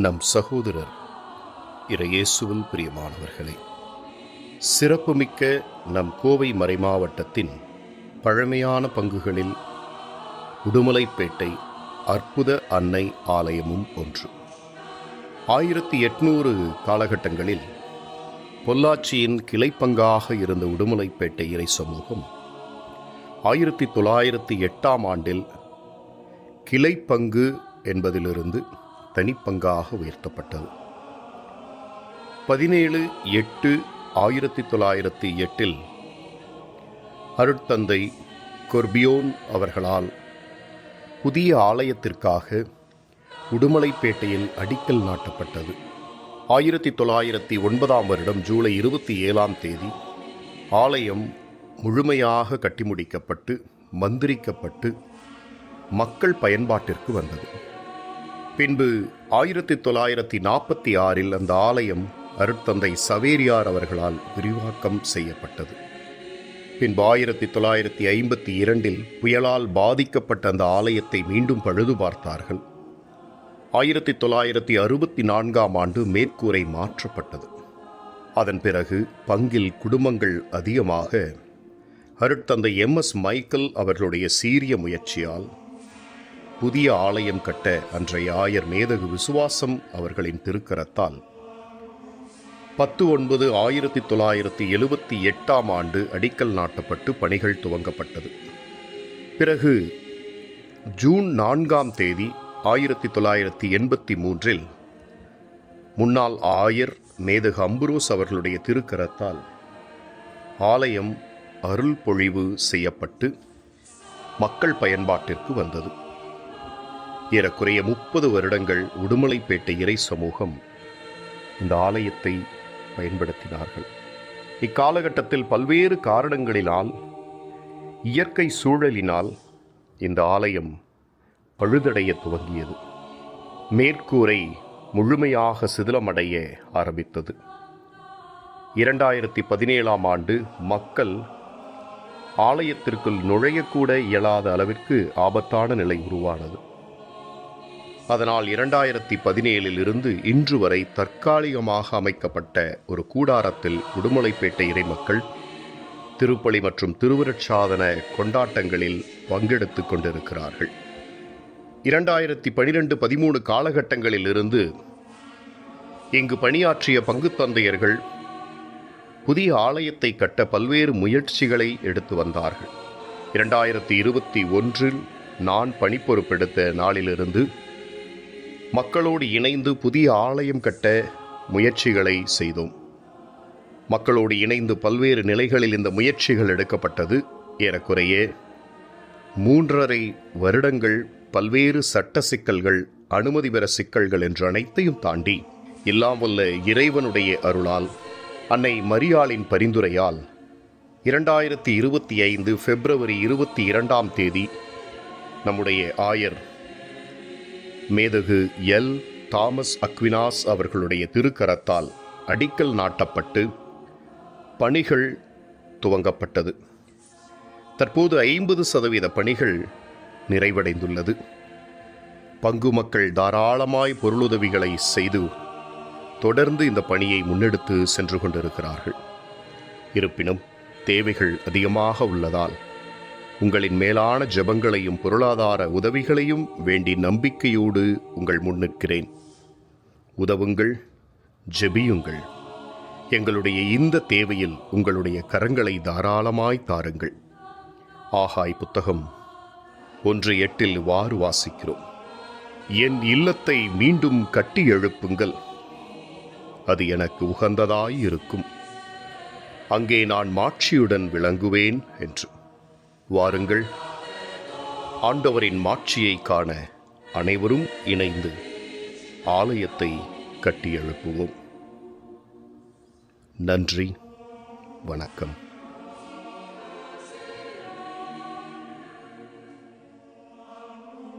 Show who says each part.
Speaker 1: நம் சகோதரர் இறையேசுவில் பிரியமானவர்களே, சிறப்புமிக்க நம் கோவை மறைமாவட்டத்தின் பழமையான பங்குகளில் உடுமலைப்பேட்டை அற்புத அன்னை ஆலயமும் ஒன்று. 1800 காலகட்டங்களில் பொள்ளாச்சியின் கிளைப்பங்காக இருந்த உடுமலைப்பேட்டை இறை சமூகம் 1908ஆம் ஆண்டில் கிளைப்பங்கு என்பதிலிருந்து தனிப்பங்காக உயர்த்தப்பட்டது. 17/8/1908 அருட்தந்தை கொர்பியோன் அவர்களால் புதிய ஆலயத்திற்காக உடுமலைப்பேட்டையில் அடிக்கல் நாட்டப்பட்டது. 1909ஆம் வருடம் ஜூலை 27ஆம் தேதி ஆலயம் முழுமையாக கட்டி முடிக்கப்பட்டு மந்திரிக்கப்பட்டு மக்கள் பயன்பாட்டிற்கு வந்தது. பின்பு 1946இல் அந்த ஆலயம் அருட்தந்தை சவேரியார் அவர்களால் விரிவாக்கம் செய்யப்பட்டது. பின்பு 1952இல் புயலால் பாதிக்கப்பட்ட அந்த ஆலயத்தை மீண்டும் பழுது பார்த்தார்கள். 1964ஆம் ஆண்டு மேற்கூரை மாற்றப்பட்டது. அதன் பிறகு பங்கில் குடும்பங்கள் அதிகமாக அருட்தந்தை MS மைக்கேல் அவர்களுடைய சீரிய முயற்சியால் புதிய ஆலயம் கட்ட அன்றைய ஆயர் மேதகு விசுவாசம் அவர்களின் திருக்கரத்தால் 10/9/1978ஆம் ஆண்டு அடிக்கல் நாட்டப்பட்டு பணிகள் துவங்கப்பட்டது. பிறகு ஜூன் 4ஆம் தேதி 1983இல் முன்னாள் ஆயர் மேதகு அம்புரோஸ் அவர்களுடைய திருக்கரத்தால் ஆலயம் அருள் பொழிவு செய்யப்பட்டு மக்கள் பயன்பாட்டிற்கு வந்தது. ஏறக்குறைய 30 வருடங்கள் உடுமலைப்பேட்டை இறை சமூகம் இந்த ஆலயத்தை பயன்படுத்தினார்கள். இக்காலகட்டத்தில் பல்வேறு காரணங்களினால், இயற்கை சூழலினால் இந்த ஆலயம் பழுதடைய துவங்கியது. மேற்கூரை முழுமையாக சிதிலமடைய ஆரம்பித்தது. 2017ஆம் ஆண்டு மக்கள் ஆலயத்திற்குள் நுழையக்கூட இயலாத அளவிற்கு ஆபத்தான நிலை உருவானது. அதனால் 2017இல் இருந்து இன்று வரை தற்காலிகமாக அமைக்கப்பட்ட ஒரு கூடாரத்தில் உடுமலைப்பேட்டை இறை மக்கள் திருப்பலி மற்றும் திருவருட்சாதன கொண்டாட்டங்களில் பங்கெடுத்து கொண்டிருக்கிறார்கள். 2012-13 காலகட்டங்களில் இருந்து இங்கு பணியாற்றிய பங்கு தந்தையர்கள் புதிய ஆலயத்தை கட்ட பல்வேறு முயற்சிகளை எடுத்து வந்தார்கள். 2021இல் நான் பணிப்பொறுப்பெடுத்த நாளிலிருந்து மக்களோடு இணைந்து புதிய ஆலயம் கட்ட முயற்சிகளை செய்தோம். மக்களோடு இணைந்து பல்வேறு நிலைகளில் இந்த முயற்சிகள் எடுக்கப்பட்டது. ஏறக்குறைய 3.5 வருடங்கள் பல்வேறு சட்ட சிக்கல்கள், அனுமதி பெற சிக்கல்கள் என்று அனைத்தையும் தாண்டி எல்லாம் வல்ல இறைவனுடைய அருளால், அன்னை மரியாளின் பரிந்துரையால் 2025 பிப்ரவரி 22ஆம் தேதி நம்முடைய ஆயர் மேதகு எல். தாமஸ் அக்வினாஸ் அவர்களுடைய திருக்கரத்தால் அடிக்கல் நாட்டப்பட்டு பணிகள் துவங்கப்பட்டது. தற்போது 50% பணிகள் நிறைவடைந்துள்ளது. பங்கு மக்கள் தாராளமாய் பொருளுதவிகளை செய்து தொடர்ந்து இந்த பணியை முன்னெடுத்து சென்று கொண்டிருக்கிறார்கள். இருப்பினும் தேவைகள் அதிகமாக உள்ளதால் உங்களின் மேலான ஜெபங்களையும் பொருளாதார உதவிகளையும் வேண்டி நம்பிக்கையோடு உங்கள் முன்னிற்கிறேன். உதவுங்கள், ஜெபியுங்கள். எங்களுடைய இந்த தேவையில் உங்களுடைய கரங்களை தாராளமாய் தாருங்கள். ஆகாய் புத்தகம் 1:8 இவ்வாறு வாசிக்கிறோம்: என் இல்லத்தை மீண்டும் கட்டி எழுப்புங்கள், அது எனக்கு உகந்ததாய் இருக்கும், அங்கே நான் மாட்சியுடன் விளங்குவேன் என்று. வாருங்கள், ஆண்டவரின் மாட்சியை காண அனைவரும் இணைந்து ஆலயத்தை கட்டி எழுப்புவோம். நன்றி, வணக்கம்.